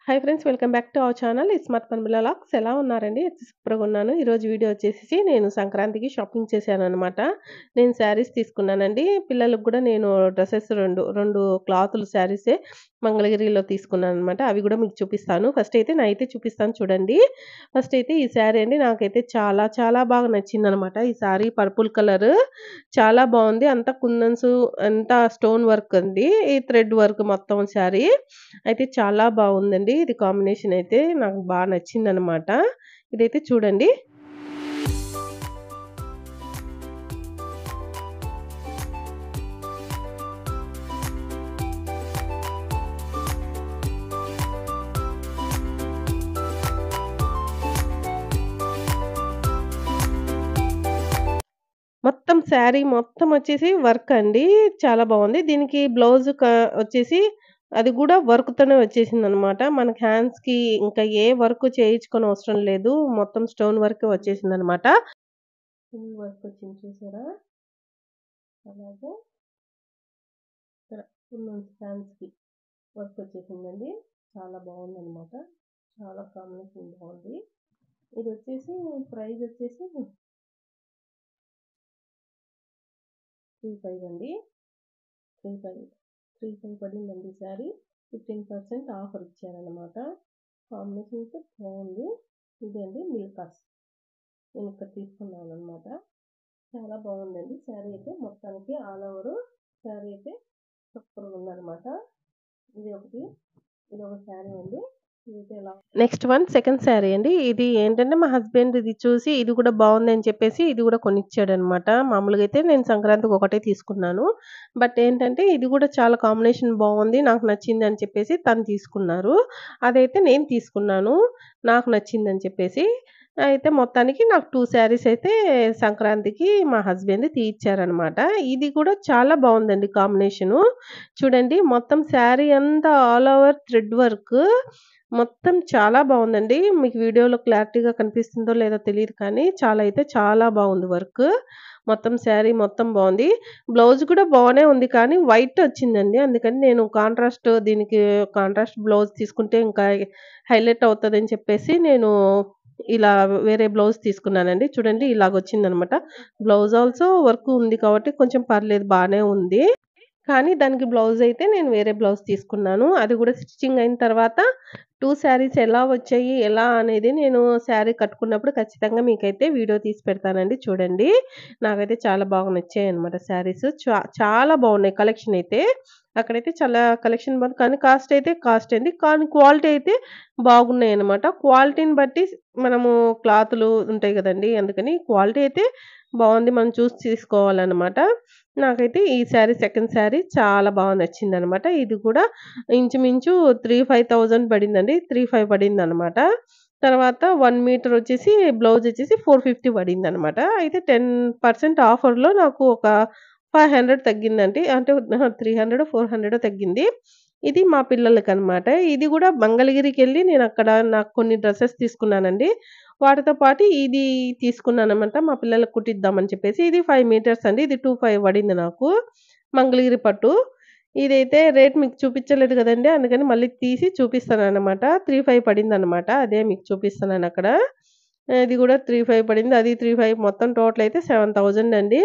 Hi friends, welcome back to our channel smart పన్బిల్ల vlogs. ఎలా ఉన్నారండి? సూపర్‌గా ఉన్నాను. ఈరోజు వీడియో వచ్చేసేసి నేను సంక్రాంతికి షాపింగ్ చేశాననమాట. నేను శారీస్ తీసుకున్నానండి. పిల్లలకి గూడా నేను డ్రెసెస్ 2 క్లాతులు శారీసే మంగళగిరిలో తీసుకున్నాననమాట. అవి గూడా మీకు చూపిస్తాను. ఫస్ట్ అయితే నైతే చూపిస్తాను చూడండి. ఫస్ట్ అయితే ఈ శారీ అండి నాకైతే చాలా చాలా బాగా నచ్చిందనమాట. ఈ శారీ పర్పుల్ కలర్ చాలా బావుంది. అంతా కుందన్స్ అంతా స్టోన్ వర్క్ అండి. ఈ థ్రెడ్ వర్క్ మొత్తం శారీ అయితే చాలా బావుందండి. ఇది కాంబినేషన్ అయితే నాకు నచ్చిందనమాట. ఇదైతే చూడండి. మొత్తం శారీ మొత్తం వచ్చేసి వర్క్ అండి. చాలా బావుంది. దీనికి బ్లౌజ్ వచ్చేసి అది గూడా వర్క్‌తోనే వచ్చేసిందనమాట. మనకి హ్యాండ్స్‌కి ఇంకా ఏ వర్క్ చేయించుకోనవసరం లేదు. మొత్తం స్టోన్ వర్కే వచ్చేసిందనమాట. ఫుల్ వర్క్ వచ్చింది చూసారా? అలాగే ఇక్కడ ఫుల్ హ్యాండ్స్‌కి వర్క్ వచ్చేసిందండి. చాలా బావుందనమాట. చాలా కాంబినేషన్ బావుంది. ఇదొచ్చేసి ప్రైస్ వచ్చేసి 35 అండి. 35 35 పడిందండి శారీ. 15% ఆఫర్ ఇచ్చారనమాట. కాంబినేషన్ అయితే బావుంది. ఇదండి మిల్కాస్. నేను ఇక్కడ తీసుకున్నాననమాట. చాలా బావుందండి శారీ అయితే మొత్తానికి ఆల్ ఓవర్ శారీ అయితే సూపర్‌గా ఉందనమాట. ఇదొక శారీ అండి. నెక్స్ట్ వన్ సెకండ్ శారీ అండి. ఇది ఏంటంటే మా హస్బెండ్ ఇది చూసి ఇది కూడా బావుందని చెప్పేసి ఇది కూడా కొనిచ్చాడనమాట. మామూలుగా అయితే నేను సంక్రాంతికి ఒకటే తీసుకున్నాను. బట్ ఏంటంటే ఇది కూడా చాలా కాంబినేషన్ బావుంది. నాకు నచ్చింది అని చెప్పేసి తను తీసుకున్నారు. అదైతే నేను తీసుకున్నాను. నాకు నచ్చిందని చెప్పేసి. అయితే మొత్తానికి నాకు 2 శారీస్ అయితే సంక్రాంతికి మా హస్బెండ్ తీయిచ్చారనమాట. ఇది కూడా చాలా బావుందండి కాంబినేషను. చూడండి మొత్తం శారీ అంతా ఆల్ ఓవర్ థ్రెడ్ వర్క్ మొత్తం చాలా బావుందండి. మీకు వీడియోలో క్లారిటీగా కనిపిస్తుందో లేదో తెలీదు కానీ చాలా అయితే చాలా బావుంది వర్క్. మొత్తం శారీ మొత్తం బావుంది. బ్లౌజ్ కూడా బానే ఉంది కానీ వైట్ వచ్చిందండి. అందుకని నేను దీనికి కాంట్రాస్ట్ బ్లౌజ్ తీసుకుంటే ఇంకా హైలైట్ అవుతదని చెప్పేసి నేను ఇలా వేరే బ్లౌజ్ తీసుకున్నానండి. చూడండి ఇలాగొచ్చిందనమాట. బ్లౌజ్ ఆల్సో వర్క్ ఉంది కాబట్టి కొంచెం పర్లేదు బానే ఉంది. కానీ దానికి బ్లౌజ్ అయితే నేను వేరే బ్లౌజ్ తీసుకున్నాను. అది గూడా స్టిచ్చింగ్ అయిన తర్వాత 2 శారీస్ ఎలా వచ్చాయి, ఎలా అనేది నేను శారీ కట్టుకున్నప్పుడు ఖచ్చితంగా మీకైతే వీడియో తీసి పెడతానండి చూడండి. నాకైతే చాలా బాగా నచ్చాయన్నమాట శారీస్. చాలా బాగున్నాయి కలెక్షన్ అయితే. అక్కడైతే చాలా కలెక్షన్ బాగుంది. కానీ కాస్ట్ అండి. కానీ క్వాలిటీ అయితే బాగున్నాయన్నమాట. క్వాలిటీని బట్టి మనము క్లాతులు ఉంటాయి గదండీ! అందుకని క్వాలిటీ అయితే బావుంది. మనం చూసి తీసుకోవాలన్నమాట. నాకైతే ఈ సెకండ్ శారీ చాలా బాగా నచ్చిందనమాట. ఇది కూడా ఇంచుమించు 5,000 పడిందండి. 5 పడిందనమాట. తర్వాత 1 మీటర్ వచ్చేసి బ్లౌజ్ వచ్చేసి 450 పడిందనమాట. అయితే 10% ఆఫర్‌లో నాకు ఒక 500 తగ్గిందండి. అంటే 300 400 తగ్గింది. ఇది మా పిల్లలకనమాట. ఇది కూడా మంగళగిరికెళ్ళి నేనక్కడ నాకు కొన్ని డ్రెసెస్ తీసుకున్నానండి. వాటితో పాటు ఇది తీసుకున్నాననమాట. మా పిల్లలకి కుట్టిద్దామని చెప్పేసి. ఇది 5 మీటర్స్ అండి. ఇది 25 పడింది నాకు. మంగళగిరి పట్టు. ఇదైతే రేట్ మీకు చూపించలేదు గదండీ! అందుకని మళ్ళీ తీసి చూపిస్తాననమాట. 35 పడిందనమాట. అదే మీకు చూపిస్తున్నానక్కడ. ఇది గూడా 35 పడింది. అది 35 మొత్తం టోటల్ అయితే 7,000 అండి.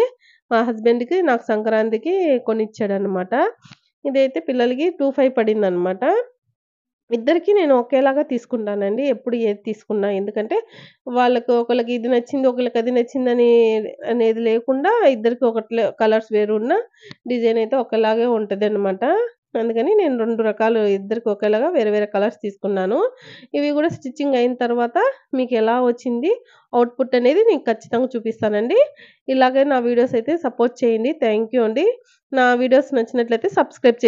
మా హస్బెండ్‌కి నాకు సంక్రాంతికి కొనిచ్చాడనమాట. ఇదైతే పిల్లలకి 25 పడిందనమాట. ఇద్దరికీ నేను ఒకేలాగా తీసుకుంటానండి. ఎప్పుడు ఏది తీసుకున్నా. ఎందుకంటే ఒకళ్ళకి ఇది నచ్చింది, ఒకళ్ళకి అది నచ్చిందని అనేది లేకుండా ఇద్దరికి ఒకట్లే కలర్స్ వేరున్నా డిజైన్ అయితే ఒకలాగే ఉంటదనమాట. అందుకని నేను 2 రకాలు ఇద్దరికి ఒకేలాగా వేరే వేరే కలర్స్ తీసుకున్నాను. ఇవి గూడా స్టిచ్చింగ్ అయిన తర్వాత మీకెలా వచ్చింది అవుట్‌పుట్ అనేది నేను ఖచ్చితంగా చూపిస్తానండి. ఇలాగే నా వీడియోస్ అయితే సపోర్ట్ చేయండి. థాంక్ యూ అండి. నా వీడియోస్ నచ్చినట్లయితే సబ్స్క్రైబ్